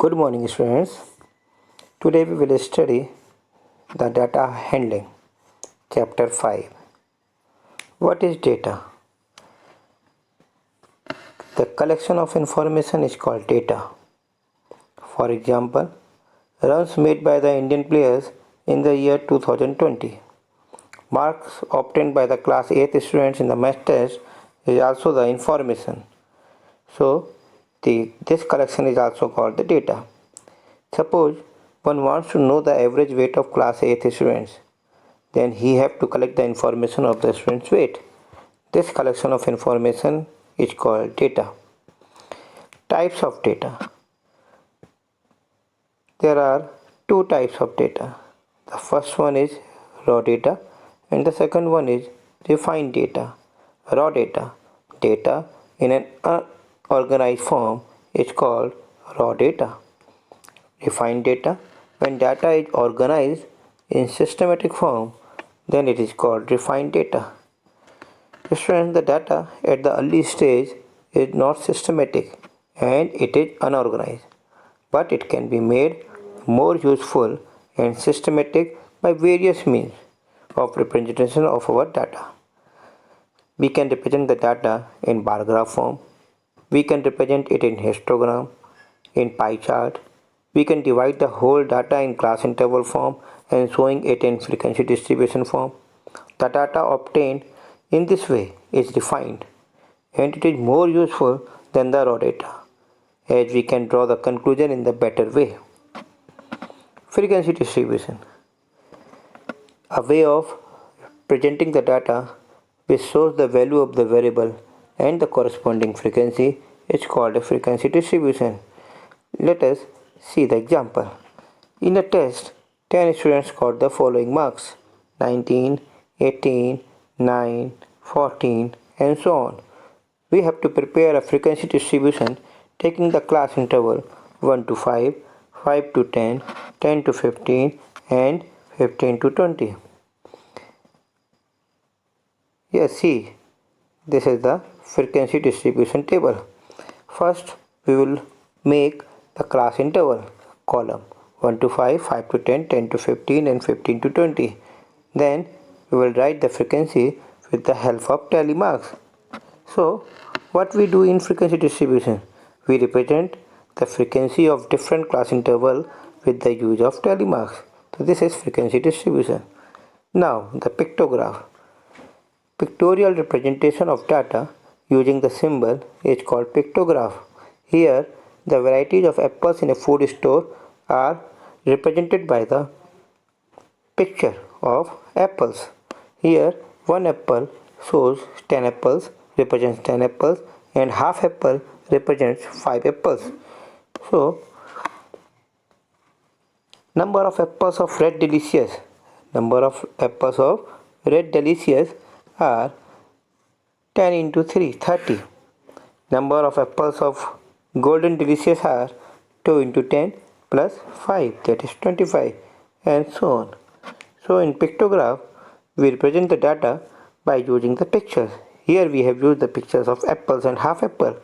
Good morning, students. Today we will study the data handling, chapter 5. What is data? The collection of information is called data. For example, runs made by the Indian players in the year 2020. Marks obtained by the class 8th students in the math test is also the information. So, this collection is also called the data. Suppose one wants to know the average weight of class 8th students. Then he have to collect the information of the student's weight. This collection of information is called data. Types of data. There are two types of data. The first one is raw data and the second one is refined data. Raw data. Data in an unorganized form is called raw data. Refined data. When data is organized in systematic form, then it is called refined data. Students, the data at the early stage is not systematic and it is unorganized, but it can be made more useful and systematic by various means of representation of our data. We can represent the data in bar graph form. We can represent it in histogram, in pie chart. We can divide the whole data in class interval form and showing it in frequency distribution form. The data obtained in this way is refined and it is more useful than the raw data, as we can draw the conclusion in the better way. Frequency distribution. A way of presenting the data which shows the value of the variable and the corresponding frequency is called a frequency distribution. Let us see the example. In a test, 10 students got the following marks: 19, 18, 9, 14 and so on. We have to prepare a frequency distribution taking the class interval 1 to 5, 5 to 10, 10 to 15 and 15 to 20. Yes, see, this is the frequency distribution table. First, we will make the class interval column 1 to 5, 5 to 10, 10 to 15 and 15 to 20. Then we will write the frequency with the help of tally marks. So what we do in frequency distribution? We represent the frequency of different class interval with the use of tally marks. So this is frequency distribution. Now the pictograph. Pictorial representation of data using the symbol is called pictograph. Here the varieties of apples in a food store are represented by the picture of apples. Here one apple shows 10 apples, represents 10 apples, and half apple represents 5 apples. So number of apples of red delicious are 10 into 3, 30. Number of apples of golden delicious are 2 into 10 plus 5, that is 25, and so on. So in pictograph we represent the data by using the pictures. Here we have used the pictures of apples and half apple.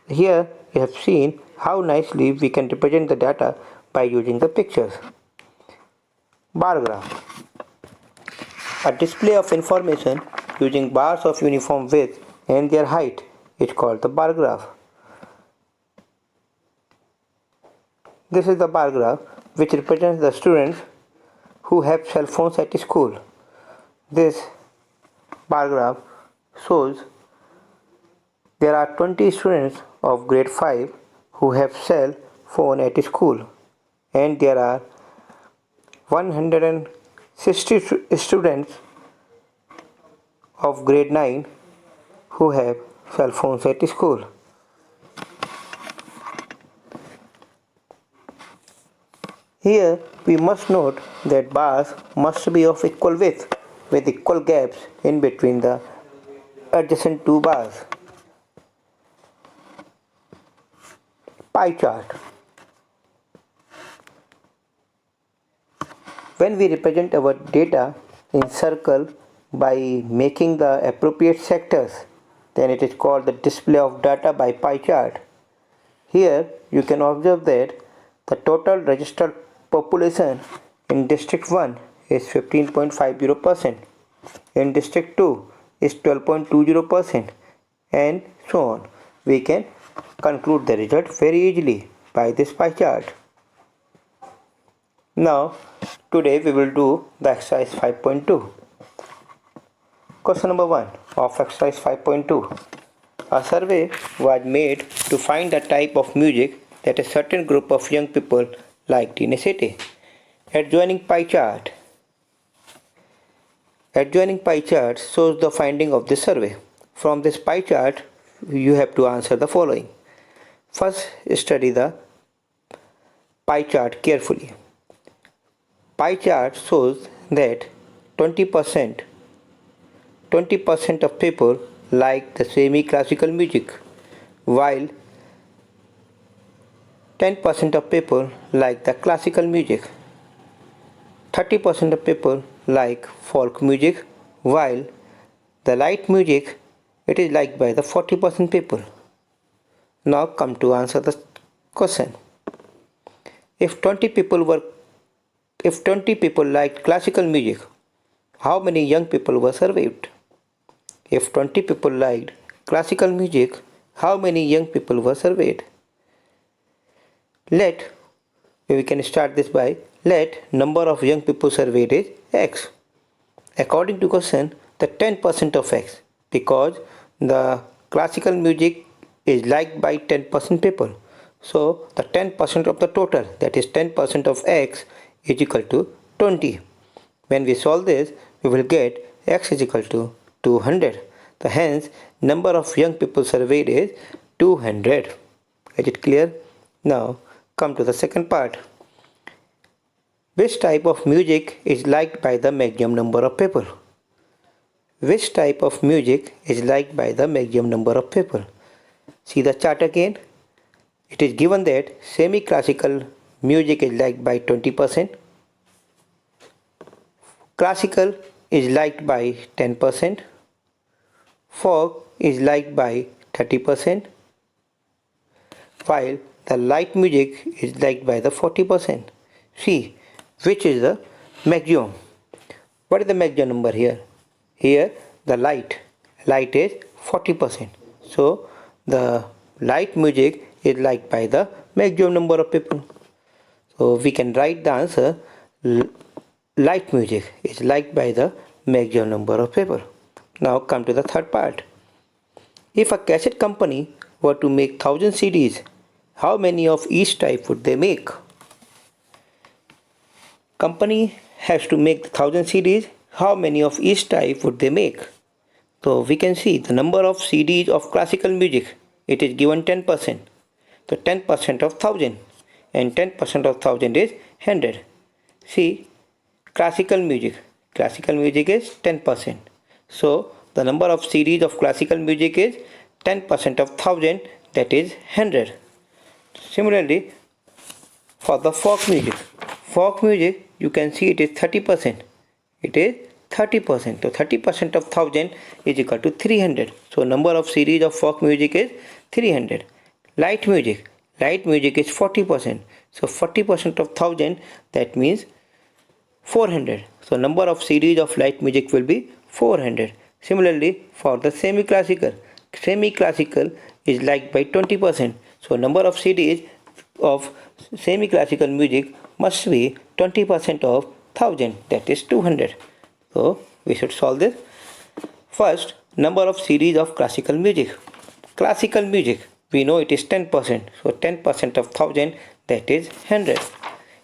Here we have seen how nicely we can represent the data by using the pictures. Bar graph. A display of information using bars of uniform width and their height is called the bar graph. This is the bar graph which represents the students who have cell phones at school. This bar graph shows there are 20 students of grade 5 who have cell phone at school, and there are 160 students of grade 9 who have cell phones at school. Here we must note that bars must be of equal width with equal gaps in between the adjacent two bars. Pie chart. When we represent our data in circle by making the appropriate sectors, then it is called the display of data by pie chart. Here you can observe that The total registered population in District 1 is 15.50%. In District 2 is 12.20%, and so on. We can conclude the result very easily by this pie chart. Now, today we will do the exercise 5.2. Question number 1 of exercise 5.2. A survey was made to find the type of music that a certain group of young people liked in a city. Adjoining pie chart. Adjoining pie chart shows the finding of this survey. From this pie chart, you have to answer the following. First, study the pie chart carefully. Pie chart shows that 20% of people like the semi-classical music, while 10% of people like the classical music. 30% of people like folk music, while the light music it is liked by the 40% people. Now come to answer the question. If 20 people liked classical music, how many young people were surveyed? If 20 people liked classical music, how many young people were surveyed? We can start this by let number of young people surveyed is X. According to question, the 10% of X, because the classical music is liked by 10% people. So the 10% of the total, that is 10% of X, is equal to 20. When we solve this, we will get X is equal to 200. So hence, number of young people surveyed is 200. Is it clear? Now come to the second part. Which type of music is liked by the maximum number of people? Which type of music is liked by the maximum number of people? See the chart again. It is given that semi-classical music is liked by 20%. Classical is liked by 10%. Folk is liked by 30%. While the light music is liked by the 40%. See which is the maximum. What is the maximum number here? Here the light is 40%. So the light music is liked by the maximum number of people. So we can write the answer light music is liked by the maximum number of people. Now come to the third part. If a cassette company were to make 1000 CDs, how many of each type would they make? Company has to make 1000 CDs, how many of each type would they make? So we can see the number of CDs of classical music, it is given 10%. So 10% of 1000, and 10% of 1000 is 100. See classical music is 10%. So the number of CDs of classical music is 10% of 1000, that is 100. Similarly, for the folk music, you can see it is 30%. It is 30%. So 30% of 1000 is equal to 300. So number of series of folk music is 300. Light music is 40%. So 40% of 1000, that means 400. So number of series of light music will be 400. Similarly, for the semi-classical is liked by 20%. So number of series of semi-classical music must be 20% of 1000, that is 200. So we should solve this. First, number of series of classical music. Classical music, we know it is 10%. So 10% of 1000, that is 100.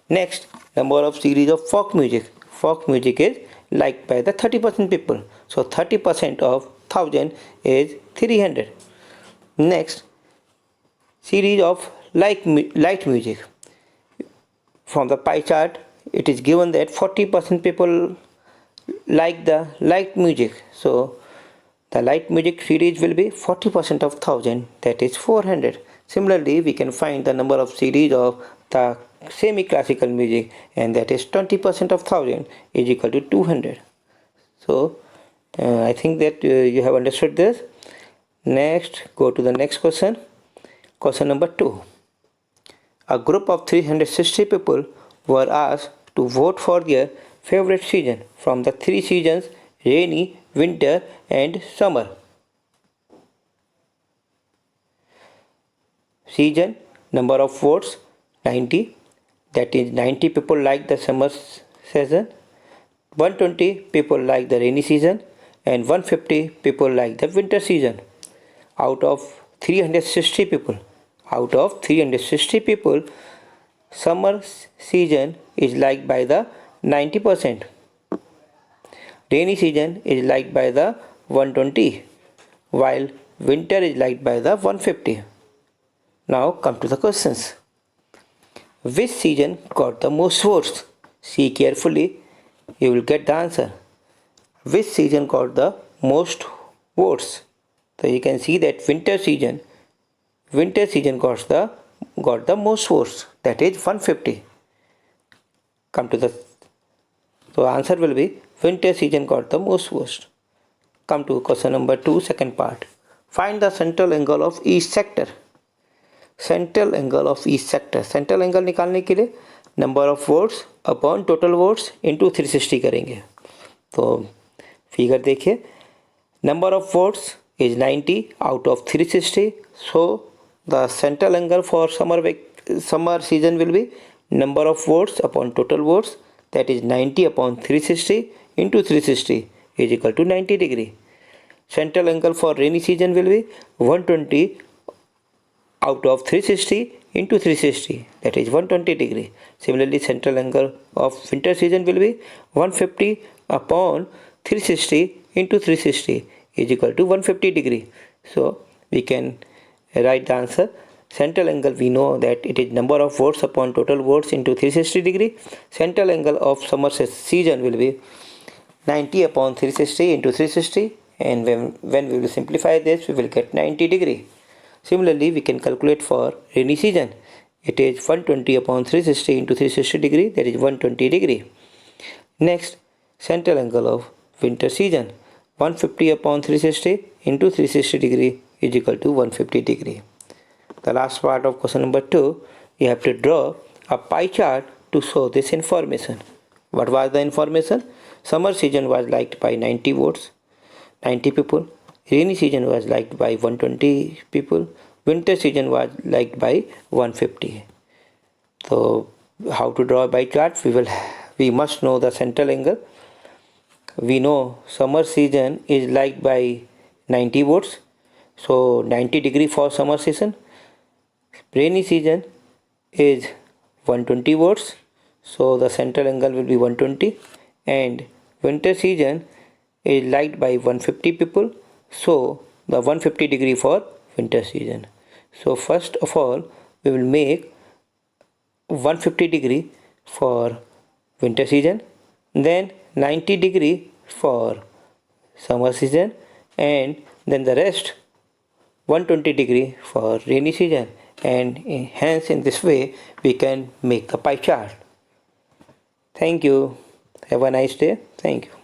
Next, number of series of folk music. Folk music is liked by the 30% people. So 30% of 1000 is 300. Next, series of light music. From the pie chart, it is given that 40% people like the light music. So the light music series will be 40% of 1000, that is 400. Similarly, we can find the number of series of the semi-classical music, and that is 20% of 1000 is equal to 200. So I think that you have understood this. Next, go to the next question. Question number 2. A group of 360 people were asked to vote for their favorite season from the three seasons: rainy, winter, and summer. Season number of votes 90, that is 90 people like the summer season, 120 people like the rainy season, and 150 people like the winter season. Out of 360 people, summer season is liked by the 90%, rainy season is liked by the 120, while winter is liked by the 150. Now come to the questions. Which season got the most votes? See carefully, you will get the answer. Which season got the most votes? So you can see that winter season got the most votes, that is 150. Come to the so answer will be winter season got the most votes. Come to question number 2, second part. Find the central angle of each sector. Central angle of each sector, central angle निकालने के लिए number of votes upon total votes into 360 करेंगे. तो figure देखिए, number of votes is 90 out of 360. So the central angle for summer season will be number of votes upon total votes, that is 90 upon 360 into 360 is equal to 90 degree. Central angle for rainy season will be 120 out of 360 into 360, that is 120 degree. Similarly, central angle of winter season will be 150 upon 360 into 360 is equal to 150 degree. So we can write the answer. Central angle, we know that it is number of votes upon total votes into 360 degree. Central angle of summer season will be 90 upon 360 into 360, and when we will simplify this, we will get 90 degree. Similarly, we can calculate for rainy season. It is 120 upon 360 into 360 degree, that is 120 degree. Next, central angle of winter season, 150 upon 360 into 360 degree is equal to 150 degree. The last part of question number 2, you have to draw a pie chart to show this information. What was the information? Summer season was liked by 90 votes, 90 people. Rainy season was liked by 120 people. Winter season was liked by 150. So how to draw a pie chart? We must know the central angle. We know summer season is liked by 90 votes, so 90 degree for summer season. Rainy season is 120 votes, so the central angle will be 120, and winter season is liked by 150 people, so the 150 degree for winter season. So first of all, we will make 150 degree for winter season, then 90 degree for summer season, and then the rest 120 degree for rainy season, and hence in this way we can make the pie chart. Thank you. Have a nice day. Thank you.